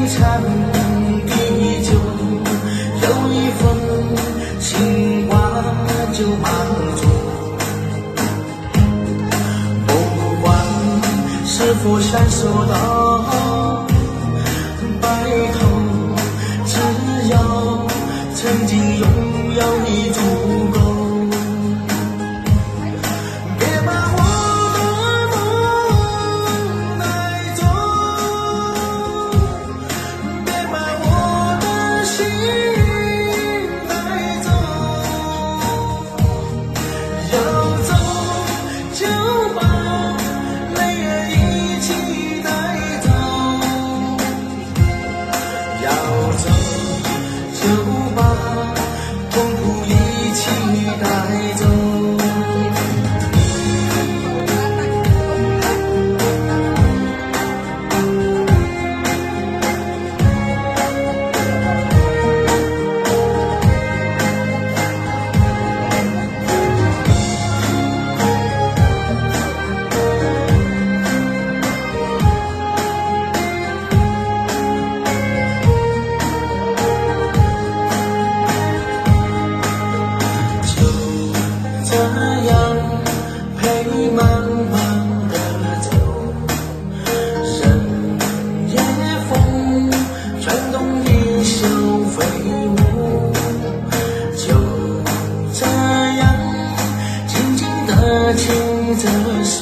一场地久，有一份情话就满足。不管是否享受到白头，只要曾经拥有你足够。别把我的梦带走，别把我的心带走，要走就把泪儿一起带走，要走就把痛苦一起带走。这样陪慢慢地走，任夜风吹动衣袖飞舞，就这样静静地牵着手。